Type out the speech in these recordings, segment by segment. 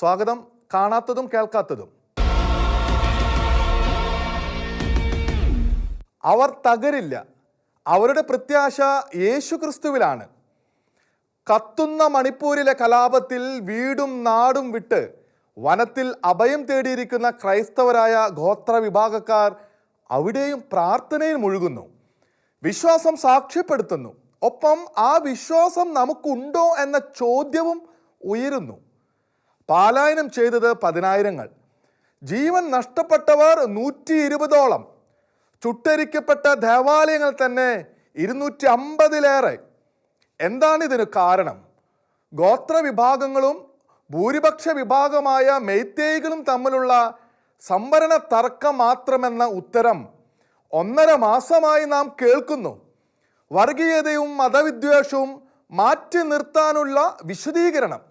സ്വാഗതം. കാണാത്തതും കേൾക്കാത്തതും. അവർ തകരില്ല. അവരുടെ പ്രത്യാശ യേശുക്രിസ്തുവിലാണ്. കത്തുന്ന മണിപ്പൂരിലെ കലാപത്തിൽ വീടും നാടും വിട്ട് വനത്തിൽ അഭയം തേടിയിരിക്കുന്ന ക്രൈസ്തവരായ ഗോത്രവിഭാഗക്കാർ അവിടെയും പ്രാർത്ഥനയിൽ മുഴുകുന്നു. വിശ്വാസം സാക്ഷ്യപ്പെടുത്തുന്നു. ഒപ്പം ആ വിശ്വാസം നമുക്കുണ്ടോ എന്ന ചോദ്യവും ഉയരുന്നു. പാലായനം ചെയ്തത് 10,000. ജീവൻ നഷ്ടപ്പെട്ടവർ 120ഓളം. ചുട്ടരിക്കപ്പെട്ട ദേവാലയങ്ങൾ തന്നെ 250-ലേറെ. എന്താണ് ഇതിന് കാരണം? ഗോത്രവിഭാഗങ്ങളും ഭൂരിപക്ഷ വിഭാഗമായ മെയ്തേയികളും തമ്മിലുള്ള സംവരണ തർക്കം മാത്രമെന്ന ഉത്തരം 1.5 മാസമായി നാം കേൾക്കുന്നു. വർഗീയതയും മതവിദ്വേഷവും മാറ്റി നിർത്താനുള്ള വിശദീകരണം.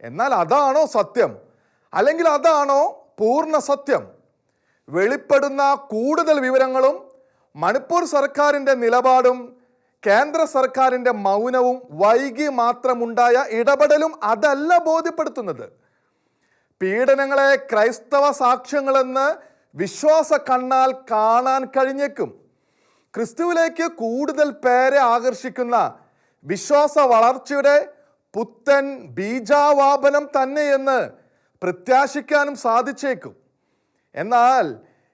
എന്നാൽ അതാണോ സത്യം? അല്ലെങ്കിൽ അതാണോ പൂർണ്ണ സത്യം? വെളിപ്പെടുന്ന കൂടുതൽ വിവരങ്ങളും മണിപ്പൂർ സർക്കാരിൻ്റെ നിലപാടും കേന്ദ്ര സർക്കാരിൻ്റെ മൗനവും വൈകി മാത്രമുണ്ടായ ഇടപെടലും അതല്ല ബോധ്യപ്പെടുത്തുന്നത്. പീഡനങ്ങളെ ക്രൈസ്തവ സാക്ഷ്യങ്ങളെന്ന് വിശ്വാസ കണ്ണാൽ കാണാൻ കഴിഞ്ഞേക്കും. ക്രിസ്തുവിലേക്ക് കൂടുതൽ പേരെ ആകർഷിക്കുന്ന വിശ്വാസ വളർച്ചയുടെ പുത്തൻ ബീജാവാപനം തന്നെയെന്ന് പ്രത്യാശിക്കാനും സാധിച്ചേക്കും. എന്നാൽ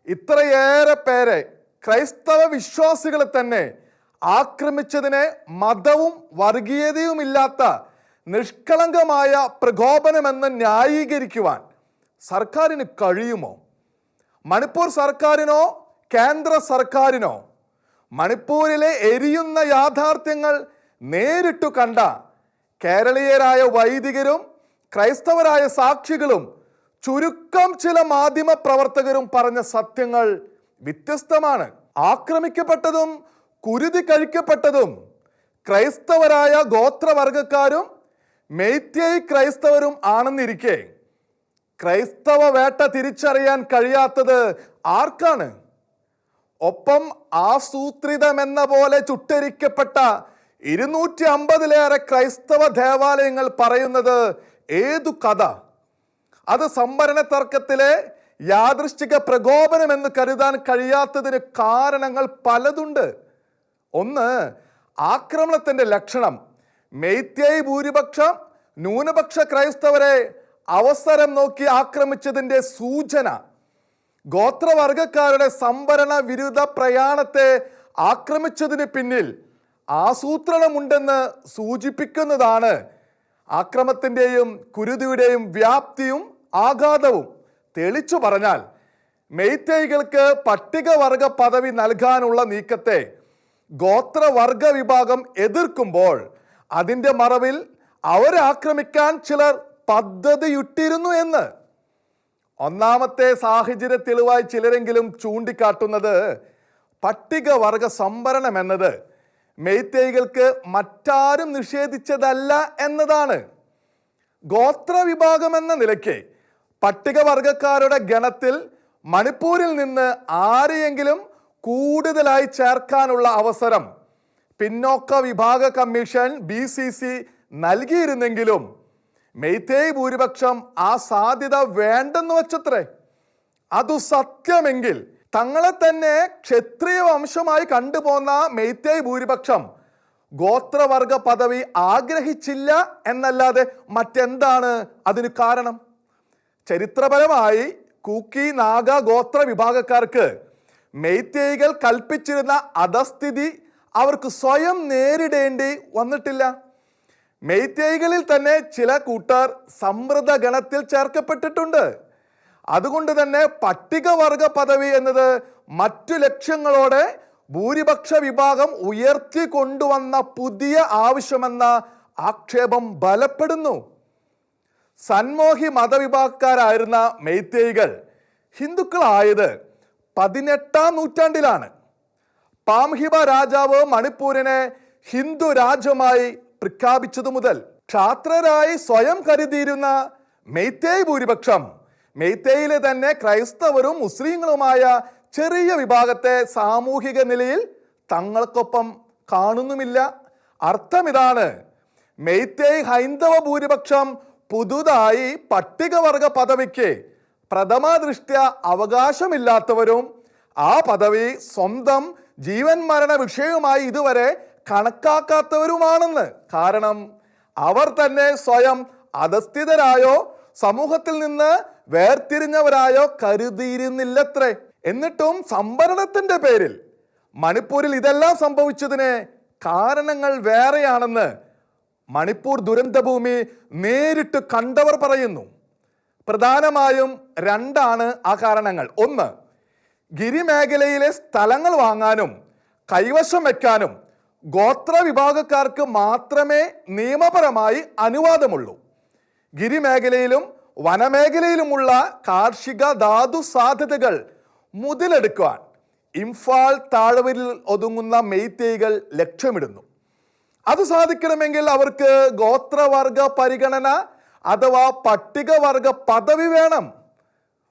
ഇത്രയേറെ പേരെ, ക്രൈസ്തവ വിശ്വാസികളെ തന്നെ ആക്രമിച്ചതിനെ മതവും വർഗീയതയുമില്ലാത്ത നിഷ്കളങ്കമായ പ്രകോപനമെന്ന് ന്യായീകരിക്കുവാൻ സർക്കാരിന് കഴിയുമോ? മണിപ്പൂർ സർക്കാരിനോ കേന്ദ്ര സർക്കാരിനോ? മണിപ്പൂരിലെ എരിയുന്ന യാഥാർത്ഥ്യങ്ങൾ നേരിട്ടു കണ്ട കേരളീയരായ വൈദികരും ക്രൈസ്തവരായ സാക്ഷികളും ചുരുക്കം ചില മാധ്യമ പ്രവർത്തകരും പറഞ്ഞ സത്യങ്ങൾ വ്യത്യസ്തമാണ്. ആക്രമിക്കപ്പെട്ടതും കുരുതി കഴിക്കപ്പെട്ടതും ക്രൈസ്തവരായ ഗോത്രവർഗക്കാരും മെയ്തേയ് ക്രൈസ്തവരും ആണെന്നിരിക്കെ ക്രൈസ്തവ വേട്ട തിരിച്ചറിയാൻ കഴിയാത്തത് ആർക്കാണ്? ഒപ്പം ആസൂത്രിതമെന്ന പോലെ ചുട്ടരിക്കപ്പെട്ട 250-ലേറെ ക്രൈസ്തവ ദേവാലയങ്ങൾ പറയുന്നത് ഏതു കഥ? അത് സംവരണ തർക്കത്തിലെ യാദൃശ്ചിക പ്രകോപനമെന്ന് കരുതാൻ കഴിയാത്തതിന് കാരണങ്ങൾ പലതുണ്ട്. ഒന്ന്, ആക്രമണത്തിൻ്റെ ലക്ഷണം. മെയ്തേയ് ഭൂരിപക്ഷം ന്യൂനപക്ഷ ക്രൈസ്തവരെ അവസരം നോക്കി ആക്രമിച്ചതിൻ്റെ സൂചന. ഗോത്രവർഗക്കാരുടെ സംവരണ വിരുദ്ധ പ്രയാണത്തെ ആക്രമിച്ചതിന് പിന്നിൽ ആസൂത്രണമുണ്ടെന്ന് സൂചിപ്പിക്കുന്നതാണ്. ആക്രമത്തിൻ്റെയും കുരുതിയുടെയും വ്യാപ്തിയും ആഘാതവും. തെളിച്ചു പറഞ്ഞാൽ മെയ്തേയികൾക്ക് പട്ടികവർഗ പദവി നൽകാനുള്ള നീക്കത്തെ ഗോത്രവർഗ വിഭാഗം എതിർക്കുമ്പോൾ അതിൻ്റെ മറവിൽ അവരെ ആക്രമിക്കാൻ ചിലർ പദ്ധതിയിട്ടിരുന്നു എന്ന് ഒന്നാമത്തെ സാഹചര്യ തെളിവായി ചിലരെങ്കിലും ചൂണ്ടിക്കാട്ടുന്നത് പട്ടികവർഗ സംവരണം എന്നത് മെയ്തേയികൾക്ക് മറ്റാരും നിഷേധിച്ചതല്ല എന്നതാണ്. ഗോത്രവിഭാഗം എന്ന നിലയ്ക്ക് പട്ടികവർഗക്കാരുടെ ഗണത്തിൽ മണിപ്പൂരിൽ നിന്ന് ആരെയെങ്കിലും കൂടുതലായി ചേർക്കാനുള്ള അവസരം പിന്നോക്ക വിഭാഗ കമ്മീഷൻ BCC നൽകിയിരുന്നെങ്കിലും മെയ്തേയ് ഭൂരിപക്ഷം ആ സാധ്യത വേണ്ടെന്ന് വച്ചത്രേ. അതു സത്യമെങ്കിൽ തങ്ങളെ തന്നെ ക്ഷത്രിയ വംശമായി കണ്ടുപോന്ന മെയ്തേയ് ഭൂരിപക്ഷം ഗോത്രവർഗ പദവി ആഗ്രഹിച്ചില്ല എന്നല്ലാതെ മറ്റെന്താണ് അതിന് കാരണം? ചരിത്രപരമായി കൂക്കി നാഗ ഗോത്ര വിഭാഗക്കാർക്ക് മെയ്തേയികൾ കൽപ്പിച്ചിരുന്ന അധസ്ഥിതി അവർക്ക് സ്വയം നേരിടേണ്ടി വന്നിട്ടില്ല. മെയ്തേയികളിൽ തന്നെ ചില കൂട്ടർ സമൃദ്ധ ഗണത്തിൽ ചേർക്കപ്പെട്ടിട്ടുണ്ട്. അതുകൊണ്ട് തന്നെ പട്ടികവർഗ പദവി എന്നത് മറ്റു ലക്ഷ്യങ്ങളോടെ ഭൂരിപക്ഷ വിഭാഗം ഉയർത്തി കൊണ്ടുവന്ന പുതിയ ആവശ്യമെന്ന ആക്ഷേപം ബലപ്പെടുന്നു. സന്മോഹി മതവിഭാഗക്കാരായിരുന്ന മെയ്തേയികൾ ഹിന്ദുക്കളായത് 18-ാം നൂറ്റാണ്ടിലാണ്. പാംഹിബ രാജാവ് മണിപ്പൂരിനെ ഹിന്ദു രാജ്യമായി പ്രഖ്യാപിച്ചതു മുതൽ ക്ഷാത്രരായി സ്വയം കരുതിയിരുന്ന മെയ്തേയ് ഭൂരിപക്ഷം മെയ്തേയിലെ തന്നെ ക്രൈസ്തവരും മുസ്ലിങ്ങളുമായ ചെറിയ വിഭാഗത്തെ സാമൂഹിക നിലയിൽ തങ്ങൾക്കൊപ്പം കാണുന്നുമില്ല. അർത്ഥം ഇതാണ്: മെയ്തേയ് ഹൈന്ദവ ഭൂരിപക്ഷം പുതുതായി പട്ടികവർഗ പദവിക്ക് പ്രഥമ ദൃഷ്ട്യ അവകാശമില്ലാത്തവരും ആ പദവി സ്വന്തം ജീവൻ മരണ വിഷയവുമായി ഇതുവരെ കണക്കാക്കാത്തവരുമാണെന്ന്. കാരണം അവർ തന്നെ സ്വയം അധസ്ഥിതരായോ സമൂഹത്തിൽ നിന്ന് വേർതിരിഞ്ഞവരായോ കരുതിയിരുന്നില്ലത്രേ. എന്നിട്ടും സംവരണത്തിന്റെ പേരിൽ മണിപ്പൂരിൽ ഇതെല്ലാം സംഭവിച്ചതിന് കാരണങ്ങൾ വേറെയാണെന്ന് മണിപ്പൂർ ദുരന്തഭൂമി നേരിട്ട് കണ്ടവർ പറയുന്നു. പ്രധാനമായും രണ്ടാണ് ആ കാരണങ്ങൾ. ഒന്ന്, ഗിരിമേഖലയിലെ സ്ഥലങ്ങൾ വാങ്ങാനും കൈവശം വെക്കാനും ഗോത്ര വിഭാഗക്കാർക്ക് മാത്രമേ നിയമപരമായി അനുവാദമുള്ളൂ. ഗിരിമേഖലയിലും വനമേഖലയിലുമുള്ള കാർഷിക ധാതു സാധ്യതകൾ മുതലെടുക്കുവാൻ ഇംഫാൽ താഴ്വരയിൽ ഒതുങ്ങുന്ന മെയ്തേയികൾ ലക്ഷ്യമിടുന്നു. അത് സാധിക്കണമെങ്കിൽ അവർക്ക് ഗോത്രവർഗ പരിഗണന അഥവാ പട്ടികവർഗ പദവി വേണം.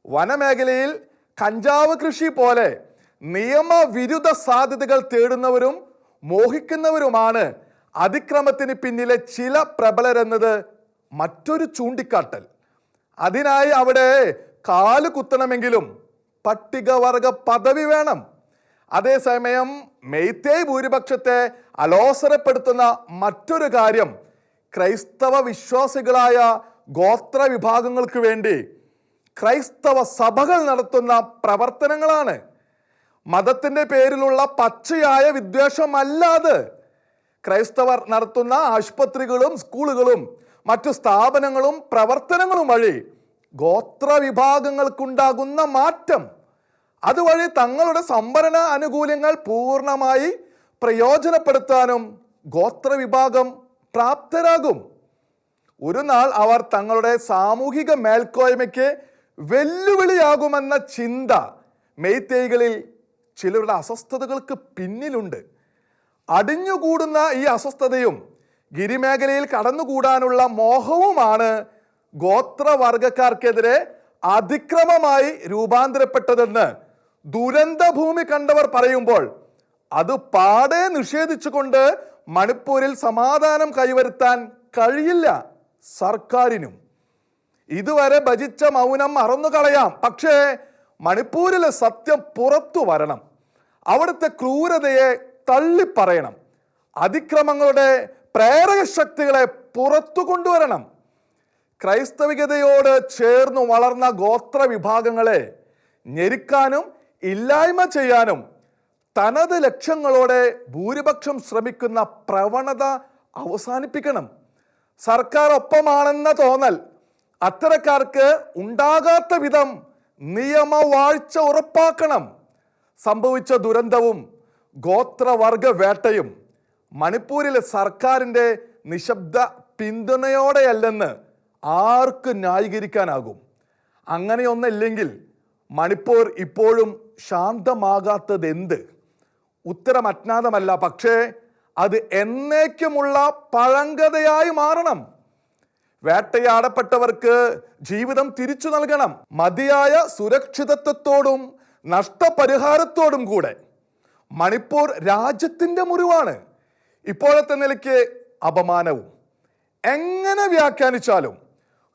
വനമേഖലയിൽ കഞ്ചാവ് കൃഷി പോലെ നിയമവിരുദ്ധ സാധ്യതകൾ തേടുന്നവരും മോഹിക്കുന്നവരുമാണ് അതിക്രമത്തിന് പിന്നിലെ ചില പ്രബലരെന്നത് മറ്റൊരു ചൂണ്ടിക്കാട്ടൽ. അതിനായി അവിടെ കാല് കുത്തണമെങ്കിലും പട്ടികവർഗ പദവി വേണം. അതേസമയം മെയ്തേയ് ഭൂരിപക്ഷത്തെ അലോസരപ്പെടുത്തുന്ന മറ്റൊരു കാര്യം ക്രൈസ്തവ വിശ്വാസികളായ ഗോത്ര വിഭാഗങ്ങൾക്ക് വേണ്ടി ക്രൈസ്തവ സഭകൾ നടത്തുന്ന പ്രവർത്തനങ്ങളാണ്. മതത്തിന്റെ പേരിലുള്ള പച്ചയായ വിദ്വേഷമല്ലാതെ ക്രൈസ്തവർ നടത്തുന്ന ആശുപത്രികളും സ്കൂളുകളും മറ്റു സ്ഥാപനങ്ങളും പ്രവർത്തനങ്ങളും വഴി ഗോത്ര വിഭാഗങ്ങൾക്കുണ്ടാകുന്ന മാറ്റം, അതുവഴി തങ്ങളുടെ സംവരണ ആനുകൂല്യങ്ങൾ പൂർണ്ണമായി പ്രയോജനപ്പെടുത്താനും ഗോത്ര വിഭാഗം പ്രാപ്തരാകും. ഒരു നാൾ അവർ തങ്ങളുടെ സാമൂഹിക മേൽക്കോയ്മയ്ക്ക് വെല്ലുവിളിയാകുമെന്ന ചിന്ത മെയ്തേയികളിൽ ചിലരുടെ അസ്വസ്ഥതകൾക്ക് പിന്നിലുണ്ട്. അടിഞ്ഞുകൂടുന്ന ഈ അസ്വസ്ഥതയും ഗിരിമേഖലയിൽ കടന്നുകൂടാനുള്ള മോഹവുമാണ് ഗോത്രവർഗക്കാർക്കെതിരെ അതിക്രമമായി രൂപാന്തരപ്പെട്ടതെന്ന് ദുരന്തഭൂമി കണ്ടവർ പറയുമ്പോൾ അത് പാടെ നിഷേധിച്ചുകൊണ്ട് മണിപ്പൂരിൽ സമാധാനം കൈവരുത്താൻ കഴിയില്ല സർക്കാരിനും. ഇതുവരെ ഭജിച്ച മൗനം മറന്നുകളയാം, പക്ഷേ മണിപ്പൂരിലെ സത്യം പുറത്തു വരണം. അവിടുത്തെ ക്രൂരതയെ തള്ളിപ്പറയണം. അതിക്രമങ്ങളുടെ പ്രേരക ശക്തികളെ പുറത്തു കൊണ്ടുവരണം. ക്രൈസ്തവികതയോട് ചേർന്നു വളർന്ന ഗോത്ര വിഭാഗങ്ങളെ ഞെരുക്കാനും ഇല്ലായ്മ ചെയ്യാനും തനത് ലക്ഷ്യങ്ങളോടെ ഭൂരിപക്ഷം ശ്രമിക്കുന്ന പ്രവണത അവസാനിപ്പിക്കണം. സർക്കാർ ഒപ്പമാണെന്ന തോന്നൽ അത്തരക്കാർക്ക് ഉണ്ടാകാത്ത വിധം നിയമവാഴ്ച ഉറപ്പാക്കണം. സംഭവിച്ച ദുരന്തവും ഗോത്രവർഗ വേട്ടയും മണിപ്പൂരിലെ സർക്കാരിൻ്റെ നിശബ്ദ പിന്തുണയോടെയല്ലെന്ന് ആർക്ക് ന്യായീകരിക്കാനാകും? അങ്ങനെയൊന്നില്ലെങ്കിൽ മണിപ്പൂർ ഇപ്പോഴും ശാന്തമാകാത്തത് എന്ത്? ഉത്തരം അജ്ഞാതമല്ല, പക്ഷേ അത് എന്നേക്കുമുള്ള പഴങ്കഥയായി മാറണം. വേട്ടയാടപ്പെട്ടവർക്ക് ജീവിതം തിരിച്ചു നൽകണം. മതിയായ സുരക്ഷിതത്വത്തോടും നഷ്ടപരിഹാരത്തോടും കൂടെ. മണിപ്പൂർ രാജ്യത്തിൻ്റെ മുറിവാണ്. ഇപ്പോഴത്തെ നിലയ്ക്ക് അപമാനവും. എങ്ങനെ വ്യാഖ്യാനിച്ചാലും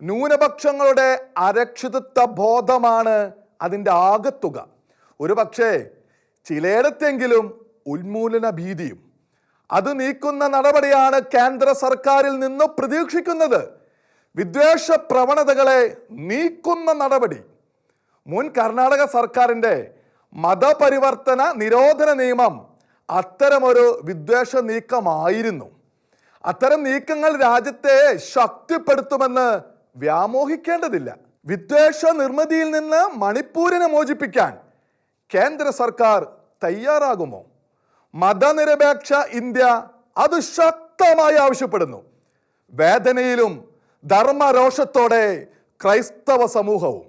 ന്യൂനപക്ഷങ്ങളുടെ അരക്ഷിതത്വ ബോധമാണ് അതിൻ്റെ ആകത്തുക. ഒരു പക്ഷേ ചിലയിടത്തെങ്കിലും ഉന്മൂലന ഭീതിയും. അത് നീക്കുന്ന നടപടിയാണ് കേന്ദ്ര സർക്കാരിൽ നിന്ന് പ്രതീക്ഷിക്കുന്നത്. വിദ്വേഷ പ്രവണതകളെ നീക്കുന്ന നടപടി. മുൻ കർണാടക സർക്കാരിൻ്റെ മതപരിവർത്തന നിരോധന നിയമം അത്തരമൊരു വിദ്വേഷ നീക്കമായിരുന്നു. അത്തരം നീക്കങ്ങൾ രാജ്യത്തെ ശക്തിപ്പെടുത്തുമെന്ന് വ്യാമോഹിക്കേണ്ടതില്ല. വിദ്വേഷ നിർമ്മിതിയിൽ നിന്ന് മണിപ്പൂരിനെ മോചിപ്പിക്കാൻ കേന്ദ്ര സർക്കാർ തയ്യാറാകുമോ? മതനിരപേക്ഷ ഇന്ത്യ അത് ശക്തമായി ആവശ്യപ്പെടുന്നു. വേദനയിലും ധർമ്മരോഷത്തോടെ ക്രൈസ്തവ സമൂഹവും.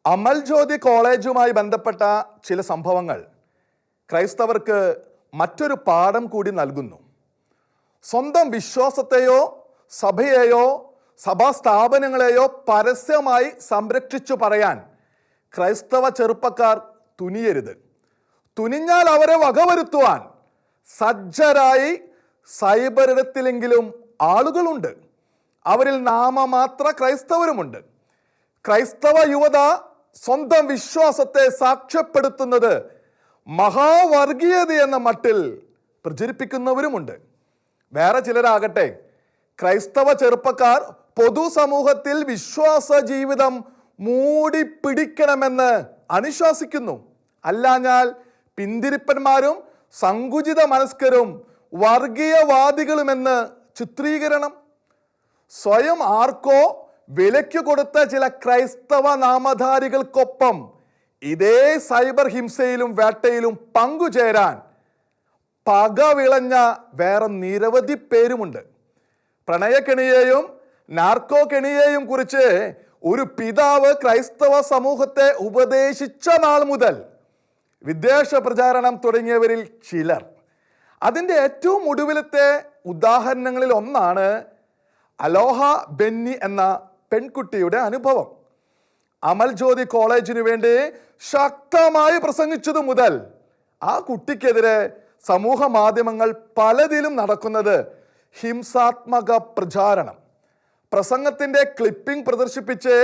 അമൽ ജ്യോതി കോളേജുമായി ബന്ധപ്പെട്ട ചില സംഭവങ്ങൾ ക്രൈസ്തവർക്ക് മറ്റൊരു പാഠം കൂടി നൽകുന്നു. സ്വന്തം വിശ്വാസത്തെയോ സഭയെയോ സഭാ സ്ഥാപനങ്ങളെയോ പരസ്യമായി സംരക്ഷിച്ചു പറയാൻ ക്രൈസ്തവ ചെറുപ്പക്കാർ തുനിയരുത്. തുനിഞ്ഞാൽ അവരെ വകവരുത്തുവാൻ സജ്ജരായി സൈബർ ഇടത്തിലെങ്കിലും ആളുകളുണ്ട്. അവരിൽ നാമമാത്ര ക്രൈസ്തവരുമുണ്ട്. ക്രൈസ്തവ യുവത സ്വന്തം വിശ്വാസത്തെ സാക്ഷ്യപ്പെടുത്തുന്നത് മഹാവർഗീയത എന്ന മട്ടിൽ പ്രചരിപ്പിക്കുന്നവരുമുണ്ട്. വേറെ ചിലരാകട്ടെ ക്രൈസ്തവ ചെറുപ്പക്കാർ പൊതുസമൂഹത്തിൽ വിശ്വാസ ജീവിതം മൂടി പിടിക്കണമെന്ന് അനുശാസിക്കുന്നു. അല്ലാഞ്ഞാൽ പിന്തിരിപ്പന്മാരും സങ്കുചിത മനസ്കരും വർഗീയവാദികളുമെന്ന് ചിത്രീകരണം. സ്വയം ആർക്കോ വിലയ്ക്ക് കൊടുത്ത ചില ക്രൈസ്തവ നാമധാരികൾക്കൊപ്പം ഇതേ സൈബർ ഹിംസയിലും വേട്ടയിലും പങ്കുചേരാൻ പകവിളഞ്ഞ വേറെ നിരവധി പേരുമുണ്ട്. പ്രണയക്കെണിയെയും നാർക്കോ കെണിയെയും കുറിച്ച് ഒരു പിതാവ് ക്രൈസ്തവ സമൂഹത്തെ ഉപദേശിച്ച നാൾ മുതൽ വിദ്വേഷ പ്രചാരണം തുടങ്ങിയവരിൽ ചിലർ. അതിൻ്റെ ഏറ്റവും ഒടുവിലത്തെ ഉദാഹരണങ്ങളിൽ ഒന്നാണ് അലോഹ ബെന്നി എന്ന പെൺകുട്ടിയുടെ അനുഭവം. അമൽ ജ്യോതി കോളേജിനു വേണ്ടി ശക്തമായി പ്രസംഗിച്ചതു മുതൽ ആ കുട്ടിക്കെതിരെ സമൂഹ മാധ്യമങ്ങൾ പലതിലും നടക്കുന്നത് ഹിംസാത്മക പ്രചാരണം. പ്രസംഗത്തിന്റെ ക്ലിപ്പിംഗ് പ്രദർശിപ്പിച്ച്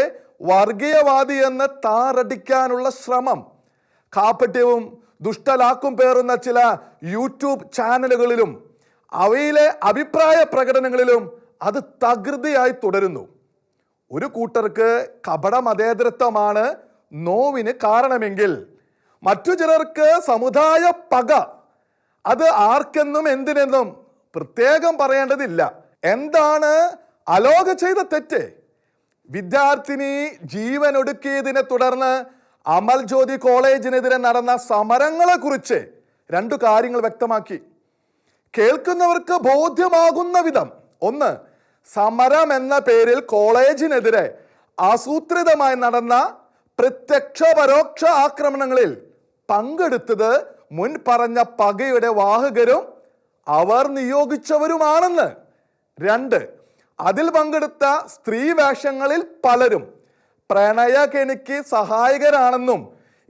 വർഗീയവാദി എന്ന് താറടിക്കാനുള്ള ശ്രമം. കാപട്യവും ദുഷ്ടലാക്കും പേറുന്ന ചില യൂട്യൂബ് ചാനലുകളിലും അവയിലെ അഭിപ്രായ പ്രകടനങ്ങളിലും അത് തകൃതിയായി തുടരുന്നു. ഒരു കൂട്ടർക്ക് കപട മതേതരത്വമാണ് നോവിന് കാരണമെങ്കിൽ മറ്റു ചിലർക്ക് സമുദായ പക. അത് ആർക്കെന്നും എന്തിനെന്നും പ്രത്യേകം പറയേണ്ടതില്ല. എന്താണ് അലോക ചെയ്ത തെറ്റ്? വിദ്യാർത്ഥിനി ജീവനൊടുക്കിയതിനെ തുടർന്ന് അമൽ ജ്യോതി കോളേജിനെതിരെ നടന്ന സമരങ്ങളെ കുറിച്ച് 2 കാര്യങ്ങൾ വ്യക്തമാക്കി. കേൾക്കുന്നവർക്ക് ബോധ്യമാകുന്ന വിധം. ഒന്ന്, സമരം എന്ന പേരിൽ കോളേജിനെതിരെ ആസൂത്രിതമായി നടന്ന പ്രത്യക്ഷ പരോക്ഷ ആക്രമണങ്ങളിൽ പങ്കെടുത്തത് മുൻ പറഞ്ഞ പകയുടെ വാഹകരും അവർ നിയോഗിച്ചവരുമാണെന്ന്. 2, അതിൽ പങ്കെടുത്ത സ്ത്രീ വേഷങ്ങളിൽ പലരും പ്രണയകെണിക്ക് സഹായകരാണെന്നും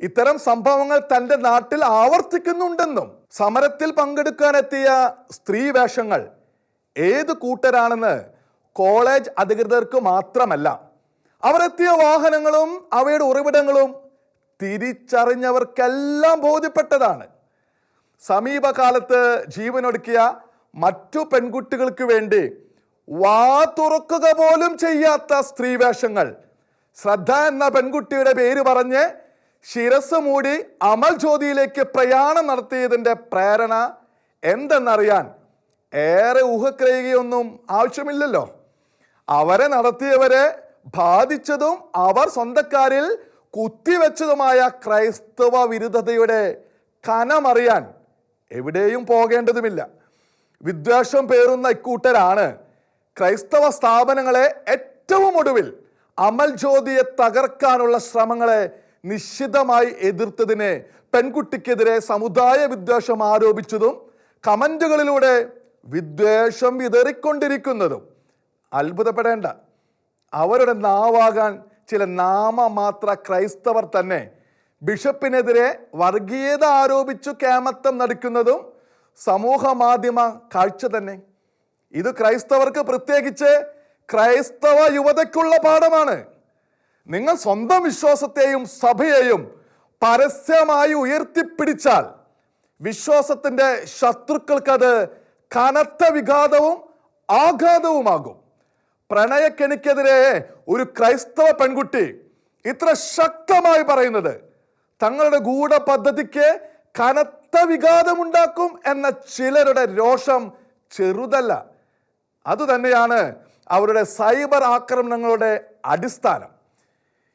ഇത്തരം സംഭവങ്ങൾ തൻ്റെ നാട്ടിൽ ആവർത്തിക്കുന്നുണ്ടെന്നും. സമരത്തിൽ പങ്കെടുക്കാനെത്തിയ സ്ത്രീ വേഷങ്ങൾ ഏത് കൂട്ടരാണെന്ന് കോളേജ് അധികൃതർക്ക് മാത്രമല്ല, അവരെത്തിയ വാഹനങ്ങളും അവയുടെ ഉറവിടങ്ങളും തിരിച്ചറിഞ്ഞവർക്കെല്ലാം ബോധ്യപ്പെട്ടതാണ്. സമീപകാലത്ത് ജീവനൊടുക്കിയ മറ്റു പെൺകുട്ടികൾക്ക് വേണ്ടി വാ തുറക്കുക പോലും ചെയ്യാത്ത സ്ത്രീവേഷങ്ങൾ ശ്രദ്ധ എന്ന പെൺകുട്ടിയുടെ പേര് പറഞ്ഞ് ശിരസ് മൂടി അമൽ ജ്യോതിയിലേക്ക് പ്രയാണം നടത്തിയതിൻ്റെ പ്രേരണ എന്തെന്നറിയാൻ ഏറെ ഊഹക്രയുകയൊന്നും ആവശ്യമില്ലല്ലോ. അവരെ നടത്തിയവരെ ബാധിച്ചതും അവർ സ്വന്തക്കാരിൽ കുത്തിവെച്ചതുമായ ക്രൈസ്തവ വിരുദ്ധതയുടെ കനമറിയാൻ എവിടെയും പോകേണ്ടതുമില്ല. വിദ്വേഷം പേറുന്ന ഇക്കൂട്ടരാണ് ക്രൈസ്തവ സ്ഥാപനങ്ങളെ ഏറ്റവും ഒടുവിൽ അമൽ ജ്യോതിയെ തകർക്കാനുള്ള ശ്രമങ്ങളെ നിശ്ചിതമായി എതിർത്തതിനെ പെൺകുട്ടിക്കെതിരെ സമുദായ വിദ്വേഷം ആരോപിച്ചതും കമന്റുകളിലൂടെ വിദ്വേഷം വിതറിക്കൊണ്ടിരിക്കുന്നതും. അത്ഭുതപ്പെടേണ്ട, അവരുടെ നാവാകാൻ ചില നാമമാത്ര ക്രൈസ്തവർ തന്നെ ബിഷപ്പിനെതിരെ വർഗീയത ആരോപിച്ചു കേമത്തം നടിക്കുന്നതും സമൂഹ മാധ്യമ കാഴ്ച തന്നെ. ഇത് ക്രൈസ്തവർക്ക്, പ്രത്യേകിച്ച് ക്രൈസ്തവ യുവതയ്ക്കുള്ള പാഠമാണ്. നിങ്ങൾ സ്വന്തം വിശ്വാസത്തെയും സഭയെയും പരസ്യമായി ഉയർത്തിപ്പിടിച്ചാൽ വിശ്വാസത്തിൻ്റെ ശത്രുക്കൾക്കത് കനത്ത വിഘാതവും ആഘാതവുമാകും. പ്രണയക്കെണിക്കെതിരെ ഒരു ക്രൈസ്തവ പെൺകുട്ടി ഇത്ര ശക്തമായി പറയുന്നത് തങ്ങളുടെ ഗൂഢ പദ്ധതിക്ക് കനത്ത വിഘാതമുണ്ടാക്കും എന്ന ചിലരുടെ രോഷം ചെറുതല്ല. അതുതന്നെയാണ് അവരുടെ സൈബർ ആക്രമണങ്ങളുടെ അടിസ്ഥാനം.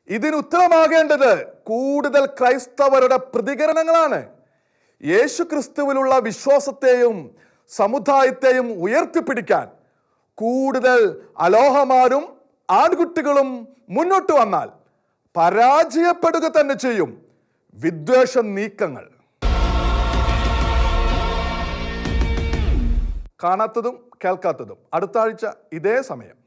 ഇതിന് ഉത്തരമാകേണ്ടത് കൂടുതൽ ക്രൈസ്തവരുടെ പ്രതികരണങ്ങളാണ്. യേശു ക്രിസ്തുവിലുള്ള വിശ്വാസത്തെയും സമുദായത്തെയും ഉയർത്തിപ്പിടിക്കാൻ കൂടുതൽ അലോഹമാരും ആൺകുട്ടികളും മുന്നോട്ട് വന്നാൽ പരാജയപ്പെടുക തന്നെ ചെയ്യും വിദ്വേഷ നീക്കങ്ങൾ. കാണാത്തതും കേൾക്കാത്തതും അടുത്ത ആഴ്ച ഇതേ സമയം.